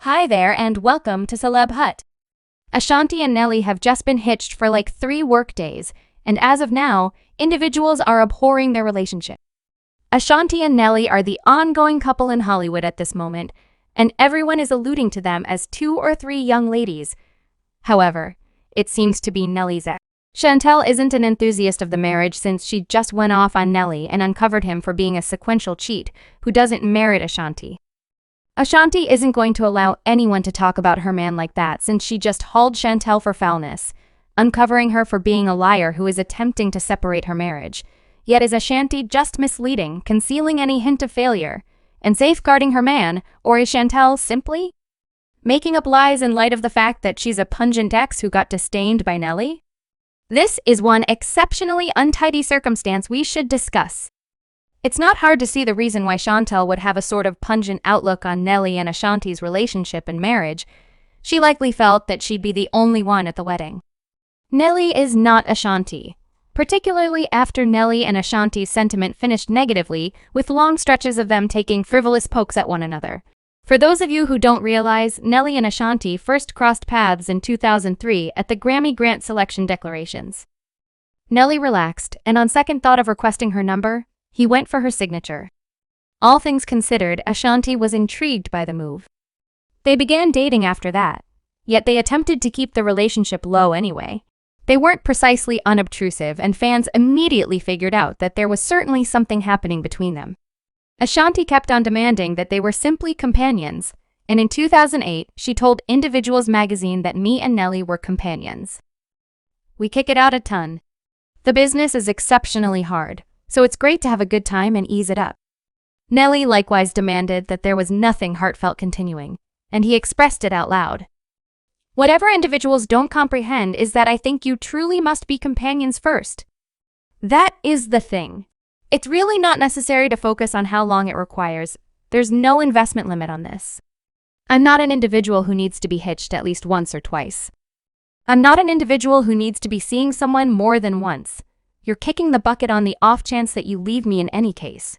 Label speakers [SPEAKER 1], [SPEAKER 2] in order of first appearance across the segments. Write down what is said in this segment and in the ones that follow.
[SPEAKER 1] Hi there and welcome to Celeb Hut. Ashanti and Nelly have just been hitched for like 3 work days, and as of now, individuals are abhorring their relationship. Ashanti and Nelly are the ongoing couple in Hollywood at this moment, and everyone is alluding to them as 2 or 3 young ladies. However, it seems to be Nelly's ex. Chantel isn't an enthusiast of the marriage since she just went off on Nelly and uncovered him for being a sequential cheat who doesn't merit Ashanti. Ashanti isn't going to allow anyone to talk about her man like that since she just hauled Chantel for foulness, uncovering her for being a liar who is attempting to separate her marriage. Yet is Ashanti just misleading, concealing any hint of failure, and safeguarding her man, or is Chantel simply making up lies in light of the fact that she's a pungent ex who got disdained by Nelly? This is one exceptionally untidy circumstance we should discuss. It's not hard to see the reason why Chantel would have a sort of pungent outlook on Nelly and Ashanti's relationship and marriage. She likely felt that she'd be the only one at the wedding. Nelly is not Ashanti, particularly after Nelly and Ashanti's sentiment finished negatively, with long stretches of them taking frivolous pokes at one another. For those of you who don't realize, Nelly and Ashanti first crossed paths in 2003 at the Grammy Grant Selection Declarations. Nelly relaxed, and on second thought of requesting her number, he went for her signature. All things considered, Ashanti was intrigued by the move. They began dating after that, yet they attempted to keep the relationship low anyway. They weren't precisely unobtrusive, and fans immediately figured out that there was certainly something happening between them. Ashanti kept on demanding that they were simply companions, and in 2008, she told Individuals magazine that me and Nelly were companions. We kick it out a ton. The business is exceptionally hard, so it's great to have a good time and ease it up. Nelly likewise demanded that there was nothing heartfelt continuing, and he expressed it out loud. Whatever individuals don't comprehend is that I think you truly must be companions first. That is the thing. It's really not necessary to focus on how long it requires. There's no investment limit on this. I'm not an individual who needs to be hitched at least once or twice. I'm not an individual who needs to be seeing someone more than once. You're kicking the bucket on the off chance that you leave me in any case.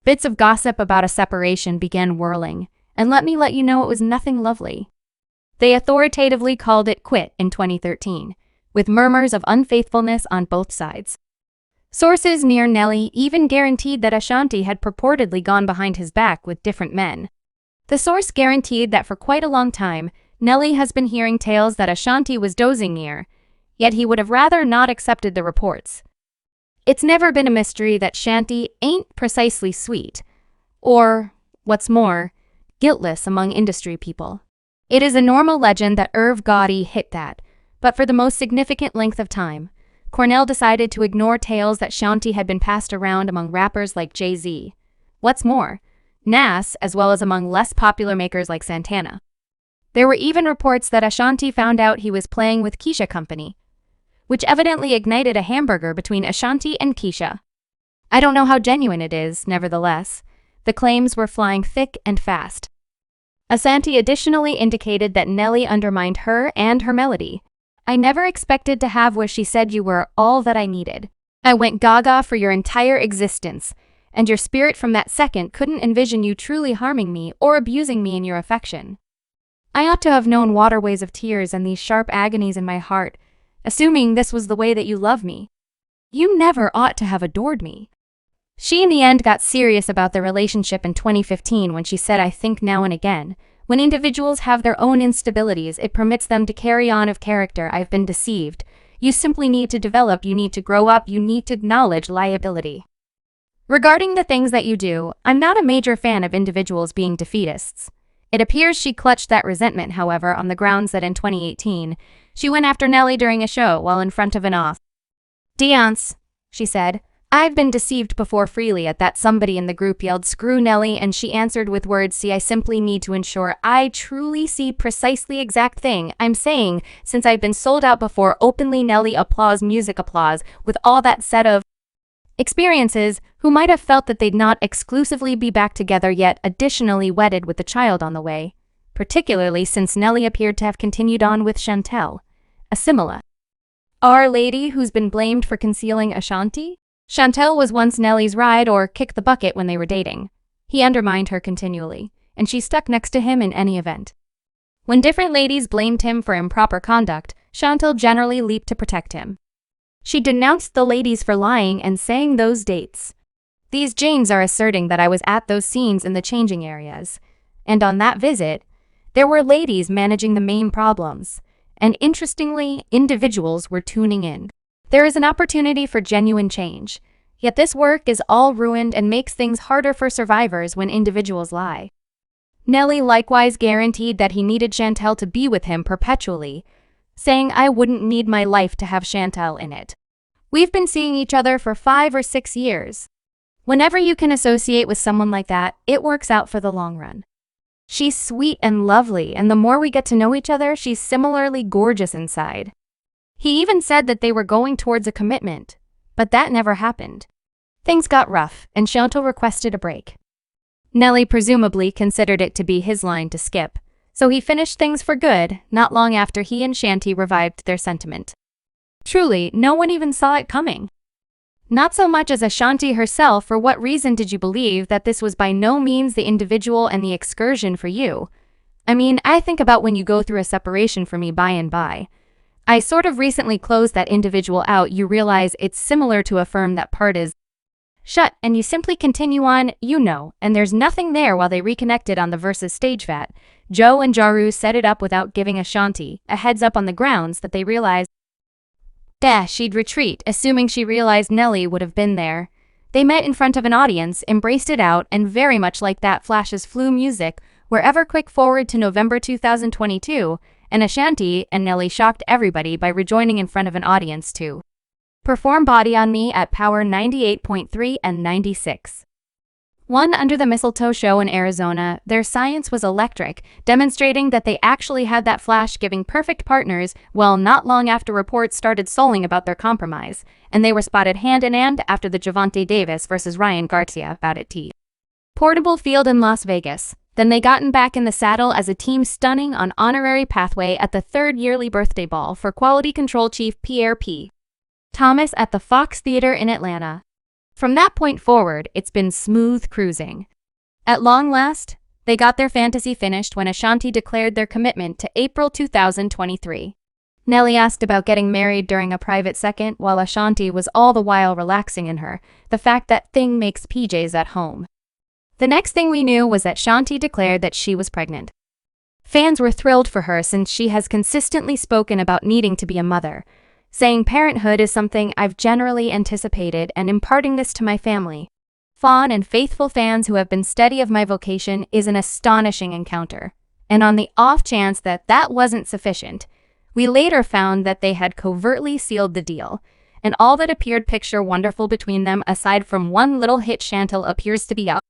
[SPEAKER 1] Bits of gossip about a separation began whirling, and let me let you know it was nothing lovely. They authoritatively called it quit in 2013, with murmurs of unfaithfulness on both sides. Sources near Nelly even guaranteed that Ashanti had purportedly gone behind his back with different men. The source guaranteed that for quite a long time, Nelly has been hearing tales that Ashanti was dozing near, yet he would have rather not accepted the reports. It's never been a mystery that Shanti ain't precisely sweet, or, what's more, guiltless among industry people. It is a normal legend that Irv Gotti hit that, but for the most significant length of time, Cornell decided to ignore tales that Shanti had been passed around among rappers like Jay-Z. What's more, Nas, as well as among less popular makers like Santana. There were even reports that Ashanti found out he was playing with Keisha Company, which evidently ignited a hamburger between Ashanti and Keisha. I don't know how genuine it is, nevertheless. The claims were flying thick and fast. Ashanti additionally indicated that Nelly undermined her and her melody. I never expected to have where she said you were all that I needed. I went gaga for your entire existence, and your spirit from that second couldn't envision you truly harming me or abusing me in your affection. I ought to have known waterways of tears and these sharp agonies in my heart, assuming this was the way that you love me. You never ought to have adored me. She in the end got serious about their relationship in 2015 when she said, I think now and again, when individuals have their own instabilities, it permits them to carry on of character. I've been deceived. You simply need to develop, you need to grow up, you need to acknowledge liability. Regarding the things that you do, I'm not a major fan of individuals being defeatists. It appears she clutched that resentment, however, on the grounds that in 2018, she went after Nelly during a show while in front of an audience. She said, I've been deceived before freely at that somebody in the group yelled, screw Nelly, and she answered with words, see, I simply need to ensure I truly see precisely exact thing I'm saying, since I've been sold out before openly. Nelly applause, music applause, with all that set of experiences, who might have felt that they'd not exclusively be back together yet additionally wedded with the child on the way, particularly since Nelly appeared to have continued on with Chantel, a similar Our lady who's been blamed for concealing Ashanti? Chantel was once Nelly's ride or kick the bucket when they were dating. He undermined her continually, and she stuck next to him in any event. When different ladies blamed him for improper conduct, Chantal generally leaped to protect him. She denounced the ladies for lying and saying those dates. These Janes are asserting that I was at those scenes in the changing areas. And on that visit, there were ladies managing the main problems. And interestingly, individuals were tuning in. There is an opportunity for genuine change. Yet this work is all ruined and makes things harder for survivors when individuals lie. Nelly likewise guaranteed that he needed Chantal to be with him perpetually, saying I wouldn't need my life to have Chantal in it. We've been seeing each other for 5 or 6 years. Whenever you can associate with someone like that, it works out for the long run. She's sweet and lovely, and the more we get to know each other, she's similarly gorgeous inside. He even said that they were going towards a commitment, but that never happened. Things got rough, and Chantal requested a break. Nelly presumably considered it to be his line to skip, so he finished things for good not long after he and Shanti revived their sentiment. Truly, no one even saw it coming. Not so much as Ashanti herself. For what reason did you believe that this was by no means the individual and the excursion for you? I mean, I think about when you go through a separation for me by and by. I sort of recently closed that individual out. You realize it's similar to a firm that part is shut and you simply continue on, and there's nothing there while they reconnected on the Versus stage. Vat. Joe and Jaru set it up without giving Ashanti a heads up on the grounds that they realized she'd retreat, assuming she realized Nelly would have been there. They met in front of an audience, embraced it out, and very much like that flashes flew music, wherever quick forward to November 2022, and Ashanti and Nelly shocked everybody by rejoining in front of an audience to perform Body on Me at Power 98.3 and 96. One under the Mistletoe show in Arizona, their science was electric, demonstrating that they actually had that flash giving perfect partners. Well, not long after reports started souling about their compromise, and they were spotted hand in hand after the Javante Davis versus Ryan Garcia bout at T. Portable Field in Las Vegas. Then they gotten back in the saddle as a team stunning on honorary pathway at the 3rd yearly birthday ball for Quality Control Chief Pierre P. Thomas at the Fox Theater in Atlanta. From that point forward, it's been smooth cruising. At long last, they got their fantasy finished when Ashanti declared their commitment to April 2023. Nelly asked about getting married during a private second while Ashanti was all the while relaxing in her, the fact that thing makes PJs at home. The next thing we knew was that Shanti declared that she was pregnant. Fans were thrilled for her since she has consistently spoken about needing to be a mother, saying parenthood is something I've generally anticipated and imparting this to my family. Fond and faithful fans who have been steady of my vocation is an astonishing encounter. And on the off chance that that wasn't sufficient, we later found that they had covertly sealed the deal, and all that appeared picture wonderful between them aside from one little hit. Chantal appears to be up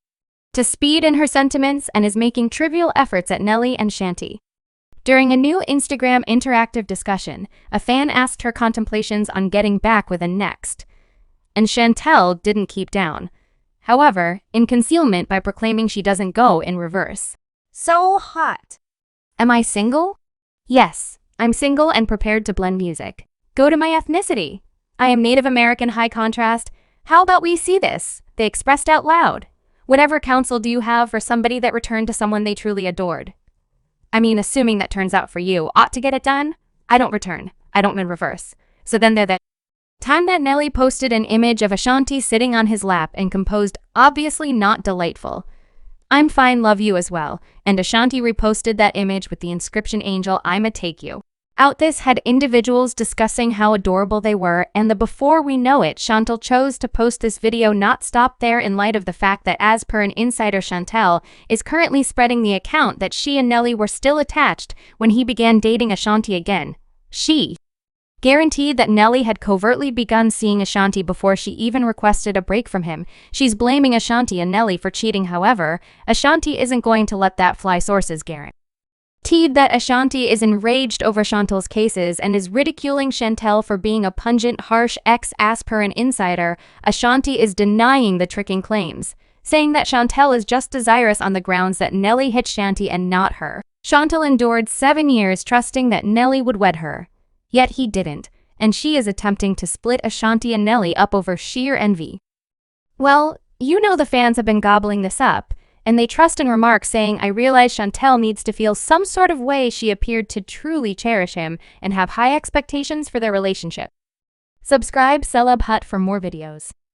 [SPEAKER 1] to speed in her sentiments and is making trivial efforts at Nelly and Shanti. During a new Instagram interactive discussion, a fan asked her contemplations on getting back with a next, and Chantal didn't keep down. However, in concealment by proclaiming she doesn't go in reverse. So hot. Am I single? Yes, I'm single and prepared to blend music. Go to my ethnicity. I am Native American high contrast. How about we see this? They expressed out loud. Whatever counsel do you have for somebody that returned to someone they truly adored? I mean, assuming that turns out for you, ought to get it done? I don't return. I don't in reverse. So then there that time that Nelly posted an image of Ashanti sitting on his lap and composed, obviously not delightful, I'm fine, love you as well, and Ashanti reposted that image with the inscription Angel, I'ma take you. Out this had individuals discussing how adorable they were, and before we know it, Chantal chose to post this video. Not stop there in light of the fact that as per an insider, Chantal is currently spreading the account that she and Nelly were still attached when he began dating Ashanti again. She guaranteed that Nelly had covertly begun seeing Ashanti before she even requested a break from him. She's blaming Ashanti and Nelly for cheating. However, Ashanti isn't going to let that fly. Sources guaranteed that Ashanti is enraged over Chantal's cases and is ridiculing Chantal for being a pungent, harsh ex. As per an insider, Ashanti is denying the tricking claims, saying that Chantal is just desirous on the grounds that Nelly hit Shanti and not her. Chantal endured 7 years trusting that Nelly would wed her, yet he didn't, and she is attempting to split Ashanti and Nelly up over sheer envy. Well, the fans have been gobbling this up, and they trust and remark saying, "I realize Chantel needs to feel some sort of way." She appeared to truly cherish him and have high expectations for their relationship. Subscribe Celeb Hut for more videos.